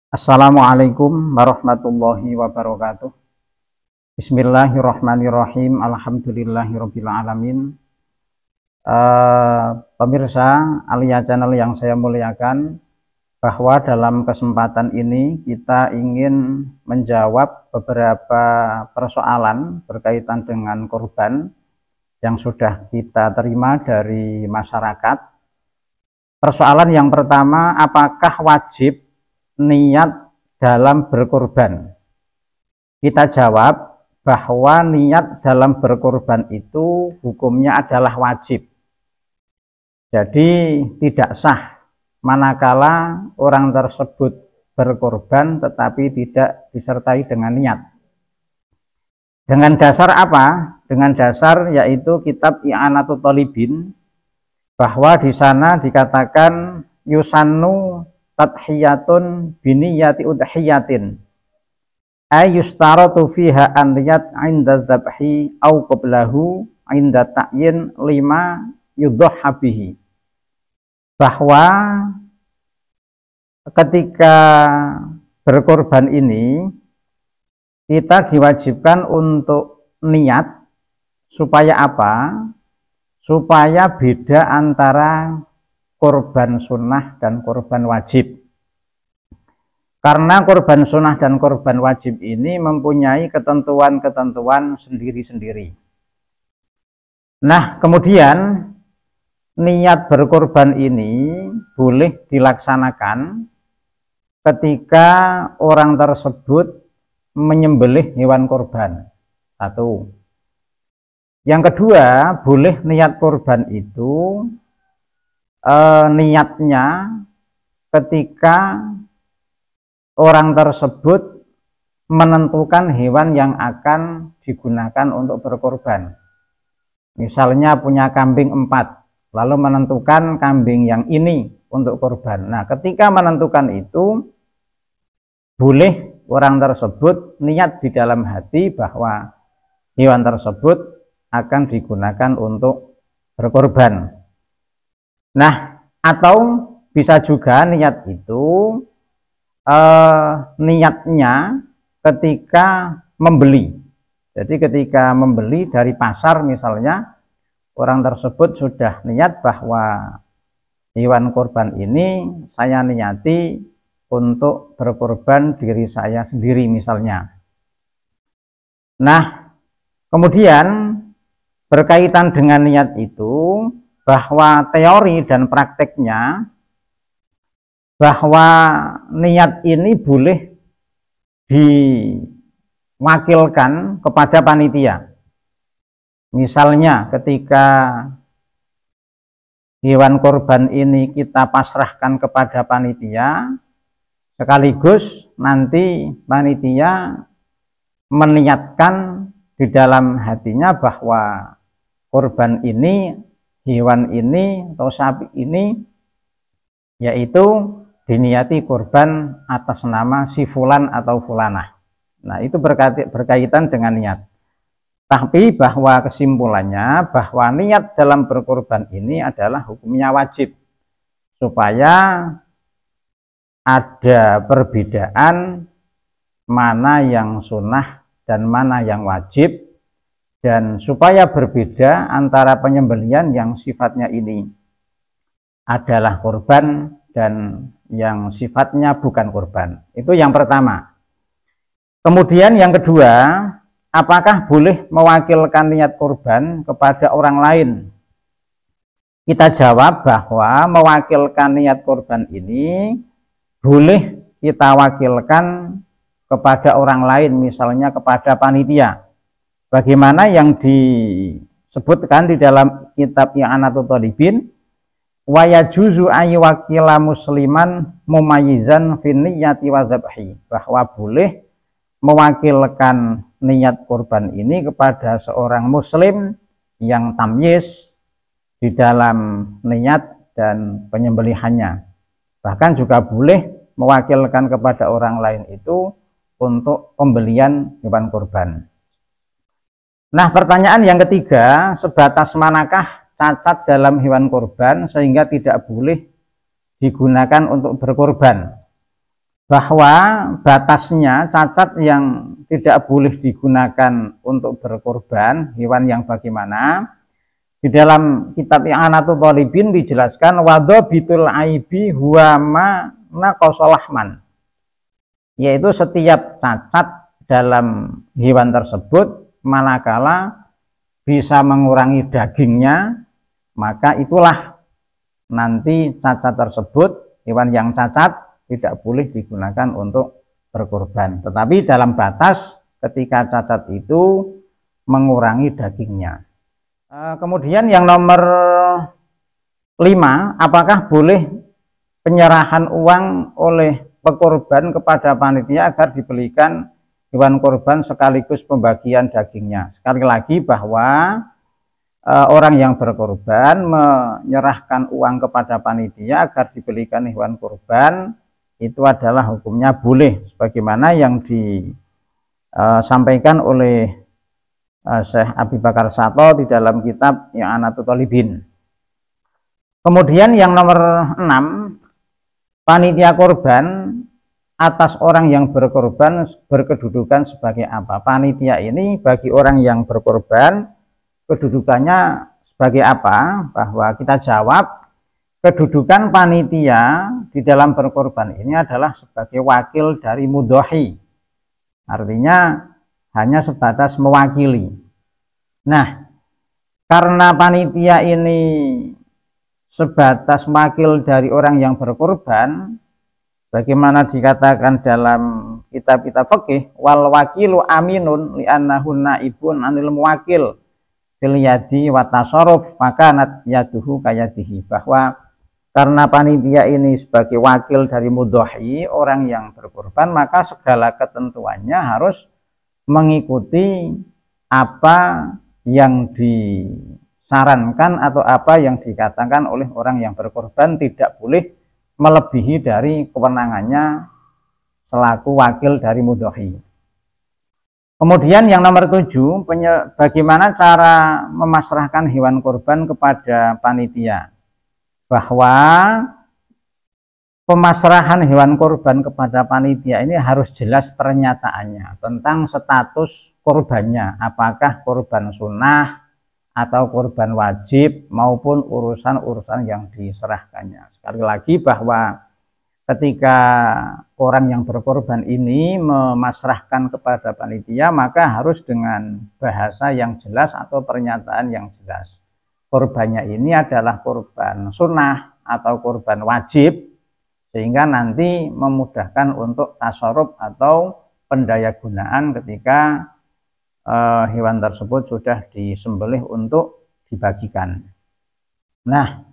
Assalamualaikum warahmatullahi wabarakatuh. Bismillahirrahmanirrahim. Alhamdulillahirabbil alamin. Pemirsa Alia Channel yang saya muliakan, bahwa dalam kesempatan ini kita ingin menjawab beberapa persoalan berkaitan dengan kurban yang sudah kita terima dari masyarakat. Persoalan yang pertama, apakah wajib niat dalam berkurban? Kita jawab bahwa niat dalam berkurban itu hukumnya adalah wajib. Jadi tidak sah manakala orang tersebut berkurban tetapi tidak disertai dengan niat. Dengan dasar apa? Dengan dasar yaitu kitab I'anatul Thalibin, bahwa di sana dikatakan yusannu tadhiyatun biniyati udhiyatin ayustaratu fiha an niyat 'inda dzabhi au qablahu 'inda ta'yin lima yudhha bihi. Bahwa ketika berkorban ini kita diwajibkan untuk niat, supaya apa? Supaya beda antara korban sunnah dan korban wajib. Karena korban sunnah dan korban wajib ini mempunyai ketentuan-ketentuan sendiri-sendiri. Nah, kemudian niat berkorban ini boleh dilaksanakan ketika orang tersebut menyembelih hewan korban. Satu. Yang kedua, boleh niat korban itu niatnya ketika orang tersebut menentukan hewan yang akan digunakan untuk berkorban. Misalnya punya kambing 4, lalu menentukan kambing yang ini untuk korban. Nah, ketika menentukan itu, boleh orang tersebut niat di dalam hati bahwa hewan tersebut akan digunakan untuk berkorban. Nah, atau bisa juga niat itu niatnya ketika membeli. Jadi ketika membeli dari pasar misalnya, orang tersebut sudah niat bahwa hewan korban ini saya niati untuk berkorban diri saya sendiri misalnya. Nah, kemudian berkaitan dengan niat itu, bahwa teori dan prakteknya bahwa niat ini boleh diwakilkan kepada panitia. Misalnya ketika hewan korban ini kita pasrahkan kepada panitia, sekaligus nanti panitia meniatkan di dalam hatinya bahwa korban ini, hewan ini atau sapi ini yaitu diniati korban atas nama si fulan atau fulanah. Nah, itu berkaitan dengan niat. Tapi bahwa kesimpulannya bahwa niat dalam berkorban ini adalah hukumnya wajib, supaya ada perbedaan mana yang sunnah dan mana yang wajib, dan supaya berbeda antara penyembelihan yang sifatnya ini adalah korban dan yang sifatnya bukan korban. Itu yang pertama. Kemudian yang kedua, apakah boleh mewakilkan niat korban kepada orang lain? Kita jawab bahwa mewakilkan niat korban ini boleh kita wakilkan kepada orang lain, misalnya kepada panitia. Bagaimana yang disebutkan di dalam kitab I'anatul Thalibin, wa yajuzu ayyuwakila musliman mumayyizan fin niyyati wa dzabhi, bahwa boleh mewakilkan niat korban ini kepada seorang muslim yang tamyiz di dalam niat dan penyembelihannya. Bahkan juga boleh mewakilkan kepada orang lain itu untuk pembelian hewan korban. Nah, pertanyaan yang ketiga, sebatas manakah cacat dalam hewan korban sehingga tidak boleh digunakan untuk berkorban? bahwa batasnya cacat yang tidak boleh digunakan untuk berkorban, hewan yang bagaimana. Di dalam kitab I'anatul Talibin dijelaskan wadhabitul aibi huwa ma naqasalahman, yaitu setiap cacat dalam hewan tersebut manakala bisa mengurangi dagingnya, maka itulah nanti cacat tersebut, hewan yang cacat tidak boleh digunakan untuk berkorban, tetapi dalam batas ketika cacat itu mengurangi dagingnya. Kemudian yang nomor 5, apakah boleh penyerahan uang oleh pekorban kepada panitia agar dibelikan hewan korban sekaligus pembagian dagingnya? Sekali lagi bahwa orang yang berkorban menyerahkan uang kepada panitia agar dibelikan hewan korban, itu adalah hukumnya boleh, sebagaimana yang disampaikan oleh Syekh Abi Bakar Sato di dalam kitab I'anatul Talibin. Kemudian yang nomor 6, panitia korban atas orang yang berkorban berkedudukan sebagai apa? Panitia ini bagi orang yang berkorban kedudukannya sebagai apa? Bahwa kita jawab, kedudukan panitia di dalam berkorban ini adalah sebagai wakil dari mudhohi, artinya hanya sebatas mewakili. Nah, karena panitia ini sebatas wakil dari orang yang berkorban, bagaimana dikatakan dalam kitab-kitab fikih, wal wakilu aminun li'annahu naibun anil muwakil fil yadi wa tasarruf fakanat yaduhu kayadihi, bahwa karena panitia ini sebagai wakil dari mudhohi, orang yang berkorban, maka segala ketentuannya harus mengikuti apa yang disarankan atau apa yang dikatakan oleh orang yang berkorban, tidak boleh melebihi dari kewenangannya selaku wakil dari mudhohi. Kemudian yang nomor 7, bagaimana cara memasrahkan hewan korban kepada panitia. Bahwa pemasrahan hewan korban kepada panitia ini harus jelas pernyataannya tentang status korbannya, apakah korban sunnah atau korban wajib maupun urusan-urusan yang diserahkannya. Sekali lagi bahwa ketika orang yang berkorban ini memasrahkan kepada panitia, maka harus dengan bahasa yang jelas atau pernyataan yang jelas. Korbannya ini adalah korban sunnah atau korban wajib, sehingga nanti memudahkan untuk tasarruf atau pendayagunaan ketika hewan tersebut sudah disembelih untuk dibagikan. Nah,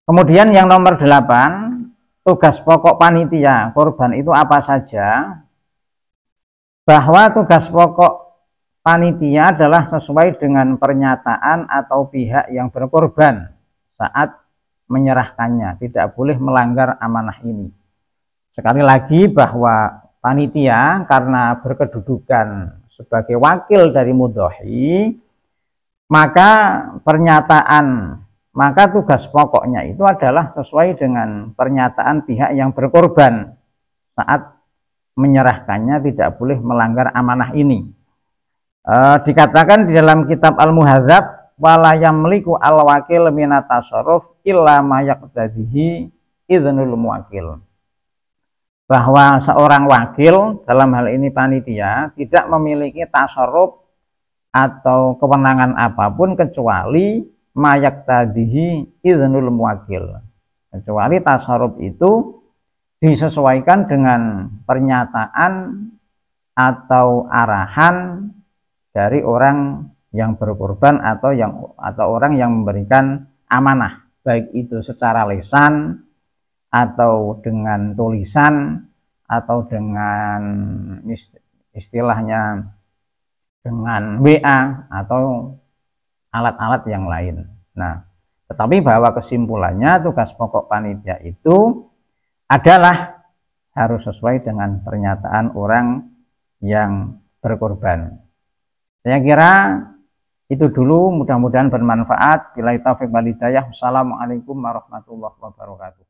kemudian yang nomor 8, tugas pokok panitia korban itu apa saja? Bahwa tugas pokok panitia adalah sesuai dengan pernyataan atau pihak yang berkorban saat menyerahkannya, tidak boleh melanggar amanah ini. Sekali lagi bahwa panitia karena berkedudukan sebagai wakil dari mudhohi, maka tugas pokoknya itu adalah sesuai dengan pernyataan pihak yang berkorban saat menyerahkannya, tidak boleh melanggar amanah ini. Dikatakan di dalam kitab Al-Muhadzab, wala yamliku al-wakil minat tasarruf illa ma yaqtadihi idznul muwakil, bahwa seorang wakil, dalam hal ini panitia, tidak memiliki tasarruf atau kewenangan apapun kecuali ma yaqtadihi idznul muwakil, kecuali tasarruf itu disesuaikan dengan pernyataan atau arahan dari orang yang berkorban atau orang yang memberikan amanah, baik itu secara lisan atau dengan tulisan atau dengan istilahnya dengan WA atau alat-alat yang lain. Nah, tetapi bahwa kesimpulannya tugas pokok panitia itu adalah harus sesuai dengan pernyataan orang yang berkorban. Saya kira itu dulu, mudah-mudahan bermanfaat. Billahi taufiq wal hidayah. Wassalamualaikum warahmatullahi wabarakatuh.